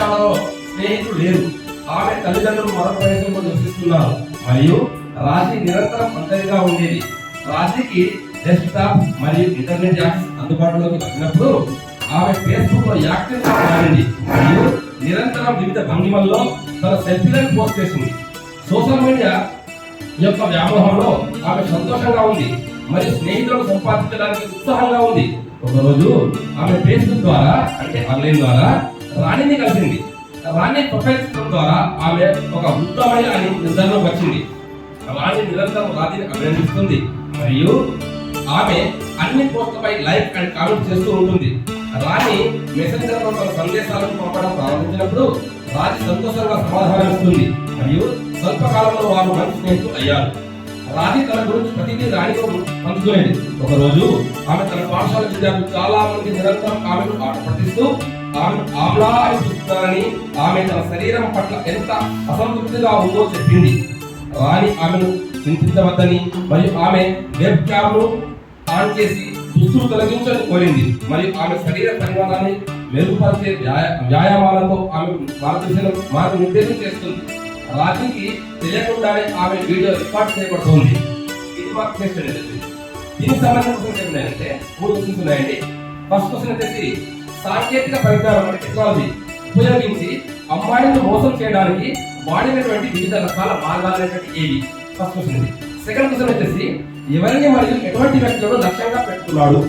స్నేహితులు లేరు. ఆమె తల్లిదండ్రులు మరొక ప్రదేశంలో నివసిస్తున్నారు మరియు రాశి నిరంతరం ఒంటరిగా ఉండేది. రాశికి డెస్క్టాప్ మరియు ఇంటర్నెట్ యాక్సెస్ అందుబాటులోకి వచ్చినప్పుడు ఆమె ఫేస్బుక్ లో యాక్టివ్ గా మారింది మరియు నిరంతరం వివిధ భంగిమల్లో తన సెల్ఫీలను పోస్ట్ చేసింది. సోషల్ మీడియా యొక్క వ్యామోహంలో ఆమె సంతోషంగా ఉంది మరియు స్నేహితులను సంపాదించడానికి ఉత్సాహంగా ఉంది. ఒకరోజు ఆమె ఫేస్బుక్ ద్వారా అంటే ఆన్లైన్ ద్వారా రాణిని కలిసింది. రాణి ప్రొఫైల్ చిత్రం ద్వారా ఆమె ఒక ఉత్తమమైన అని నిర్ధారణకు వచ్చింది. రాణి నిరంతరం రాణిని అభినందిస్తుంది మరియు ఆమె అన్ని పోస్టులపై లైక్ అండ్ కామెంట్ చేస్తూ ఉంటుంది. రాణి మెసెంజర్ లో తన సందేశాలను పంపడం ప్రారంభించినప్పుడు రాణి సంతోషంగా సమాధానం ఇస్తుంది మరియు స్వల్పకాలంలో వారు మంచి స్నేహితులు అయ్యారు. రాణి తన గురించి ప్రతిదీ రాణితో పంచుకునేది. ఒకరోజు ఆమె తన పాఠశాల విద్యార్థులు చాలా మంది నిరంతరం ఆమెను ఆట పట్టిస్తూ ఆమెను ఆమ్లాని చూస్తున్నారని, ఆమె తన శరీరం పట్ల ఎంత అసంతృప్తిగా ఉందో చెప్పింది. రాణి ఆమెను చింతించవద్దని మరియు ఆమె వెబ్ క్యామ్ను ఆన్ చేసి దుస్తులు తొలగించని కోరింది మరియు ఆమె శరీర పరిమాణాన్ని మెరుగుపరిచే వ్యాయామాలతో ఆమె మార్గనిర్దేశం చేస్తుంది. రాత్రికి తెలియకుండానే ఆమె వీడియో రికార్డ్ చేయబడుతుంది. ఇది మాకు చేస్తుంది. దీనికి సంబంధించిన క్వశ్చన్స్ ఏంటంటే 3 క్వశ్చన్స్ ఉన్నాయండి. ఫస్ట్ క్వశ్చన్ వచ్చేసి సాంకేతిక పరిజ్ఞానం అంటే టెక్నాలజీ ఉపయోగించి అమ్మాయిలను మోసం చేయడానికి వాడినటువంటి వివిధ రకాల మార్గాలు ఏవి? ఫస్ట్ క్వశ్చన్ ఇది. సెకండ్ క్వశ్చన్ వచ్చేసి ఎవరిని మరియు ఎటువంటి వ్యక్తులను లక్ష్యంగా పెట్టుకున్నాడు?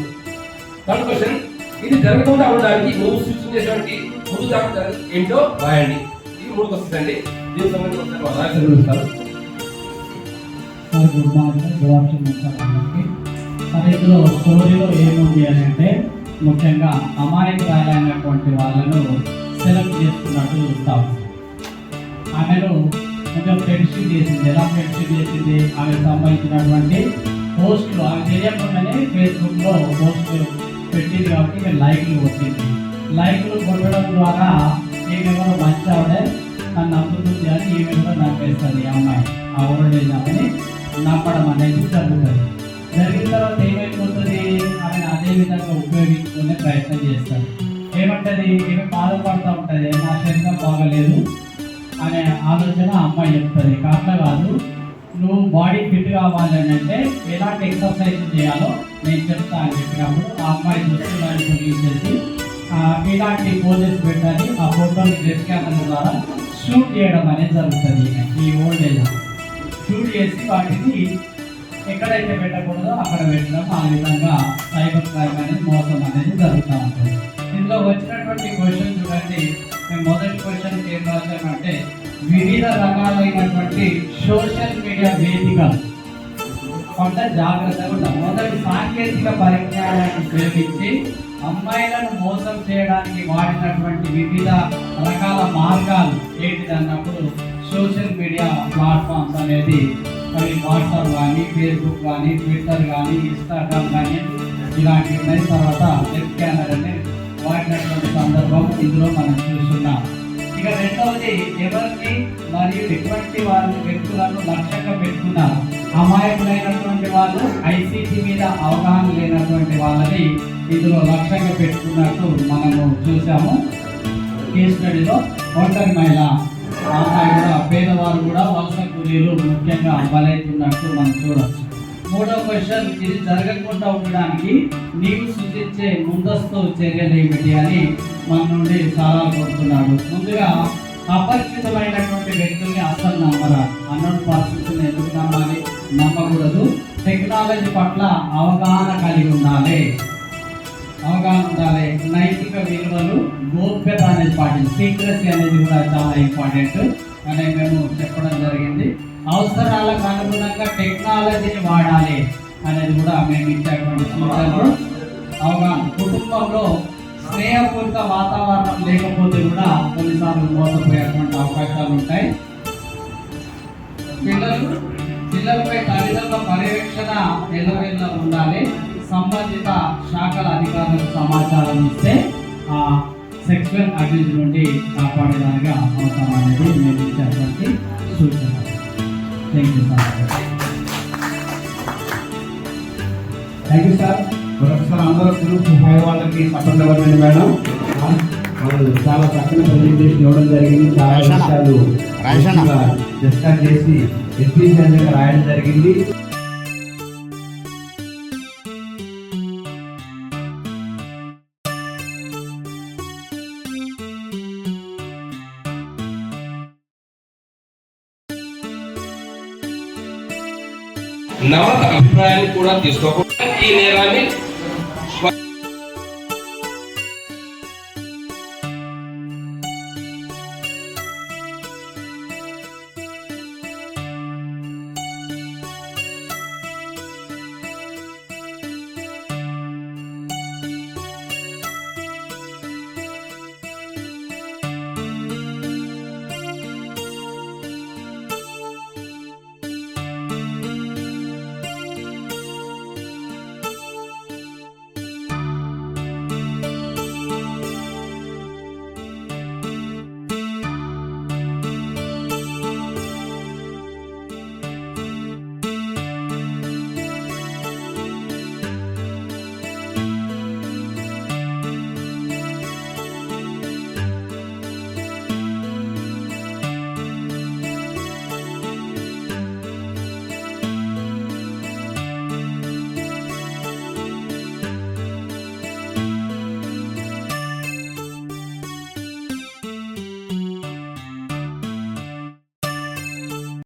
థర్డ్ క్వశ్చన్ ఇది జరగకుండా ఉండడానికి నువ్వు సూచించేటువంటి ముందు జాగ్రత్తలు ఏంటో రాయండి. ఇది 3 క్వశ్చన్స్ అండి. దీనికి సంబంధించిన రాయాల్సిస్తారు. Good morning, good afternoon sir అందరికీ. సార్ ఇందులో స్టోరీలో ఏముంది అని అంటే ముఖ్యంగా అమాయకురాలైనటువంటి వాళ్ళను సెలెక్ట్ చేసుకున్నట్టు చూస్తాం. ఆమెను కొంచెం ఫ్రెండ్షిప్ చేసింది. ఎలా ఫ్రెండ్షిప్ చేసింది? ఆమెకు సంబంధించినటువంటి పోస్టులు ఆమె తెలియకుండానే ఫేస్బుక్లో పోస్టులు పెట్టింది కాబట్టి ఈమె లైక్లు కొట్టింది. లైక్లు కొట్టడం ద్వారా ఈమె మంచి ఆవిడే నన్ను నమ్ముతుంది అని ఈమె కూడా నమ్మేస్తుంది. అమ్మాయి ఆ ఓల్డ్ ఏజ్ ఆమెని నమ్మడం అనేది జరుగుతుంది. జరిగిన తర్వాత ఏమైపోతుంది? ఆమెను అదే విధంగా ఉపయోగించుకునే ప్రయత్నం చేస్తారు. ఏమంటది? ఈమె బాధపడుతూ ఉంటుంది, నా శరీరం బాగలేదు అనే ఆలోచన అమ్మాయి చెప్తుంది. అట్లా కాదు, నువ్వు బాడీ ఫిట్ కావాలి అని అంటే ఎలాంటి ఎక్సర్సైజ్ చేయాలో నేను చెప్తా అని చెప్పినప్పుడు ఆ అమ్మాయి దుస్తులను తొలగించేసి ఇలాంటి పోజెస్ పెట్టాలి. ఆ ఫోటోని డ్రెస్ క్యామెరా ద్వారా షూట్ చేయడం అనేది జరుగుతుంది. ఈ ఓల్డ్ ఏజ్ షూట్ చేసి వాటిని ఎక్కడైతే పెట్టకూడదో అక్కడ పెట్టడం, ఆ విధంగా సైబర్ క్రైమ్ అనేది మోసం అనేది జరుగుతూ ఉంటుంది. ఇందులో వచ్చినటువంటి క్వశ్చన్ చూడండి. మేము మొదటి క్వశ్చన్ ఏం రాసామంటే వివిధ రకాలైనటువంటి సోషల్ మీడియా వేదికలు అంటే జాగ్రత్తగా ఉంటాం. మొదటి సాంకేతిక పరిజ్ఞానాన్ని ఉపయోగించి అమ్మాయిలను మోసం చేయడానికి వాడినటువంటి వివిధ రకాల మార్గాలు ఏంటిది అన్నప్పుడు సోషల్ మీడియా ప్లాట్ఫామ్స్ అనేది అవి వాట్సాప్ కానీ, ఫేస్బుక్ కానీ, ట్విట్టర్ కానీ, ఇన్స్టాగ్రామ్ కానీ ఇలాంటివి ఉన్నాయి. తర్వాత వెబ్ కెమెరా అనేది వాడినటువంటి సందర్భం ఇందులో మనం చూస్తున్నాం. ఇక రెండవది ఎవరిని మరియు ఎటువంటి వ్యక్తులను లక్ష్యంగా పెట్టుకున్నారు? అమాయకులైనటువంటి వాళ్ళు, ఐసీటీ మీద అవగాహన లేనటువంటి వాళ్ళని ఇందులో లక్ష్యంగా పెట్టుకున్నట్టు మనము చూసాము. కేస్ స్టడీలో ఒంటరి మహిళ అమ్మాయి కూడా, పేదవారు కూడా వలస కూలీలు ముఖ్యంగా బలైతున్నట్టు మనం చూడవచ్చు. మూడో క్వశ్చన్, ఇది జరగకుండా ఉండడానికి నీవు సూచించే ముందస్తు చర్యలు ఏమిటి అని మన నుండి సలహాలు కోరుతున్నాడు. ముందుగా అపరిచితమైనటువంటి వ్యక్తుల్ని అస్సలు నమ్మరా. అన్నోన్ పర్సన్స్ ఎందుకు నమ్మాలి? నమ్మకూడదు. టెక్నాలజీ పట్ల అవగాహన కలిగి ఉండాలి. నైతిక విలువలు, గోప్యత అనేది పాటించాలి. సీక్రెసీ అనేది కూడా చాలా ఇంపార్టెంట్ అని మేము చెప్పడం జరిగింది. అవసరాలకు అనుగుణంగా టెక్నాలజీని వాడాలి అనేది కూడా మేము ఇచ్చేటువంటి సూచనలు. అవగాహన, కుటుంబంలో స్నేహపూరిత వాతావరణం లేకపోతే కూడా కొన్నిసార్లు మోసపోయేటువంటి అవకాశాలు ఉంటాయి. పిల్లలపై తల్లిదండ్రుల పర్యవేక్షణ ఎల్లవేళ ఉండాలి. సంబంధిత శాఖల అధికారులకు సమాచారం ఇస్తే ఆ సెక్సువల్ అబ్యూజ్ నుండి కాపాడేదానిగా అవసరం అనేది మేము ఇచ్చేటువంటి సూచన. Thank you sir. Thank you sir. మరొకసారి అందరూ గ్రూప్ 5 వాళ్ళకి సపోర్ట్ ఇవ్వండి మేడం. వాళ్ళు చాలా చక్కని ప్రజెంటేషన్ ఇవ్వడం జరిగింది. చాలా విషయాలు డిస్కస్ చేసి ఎస్పీసీ రాయడం జరిగింది. నవత అభిప్రాయాన్ని కూడా తీసుకోకుండా ఈ నేరాన్ని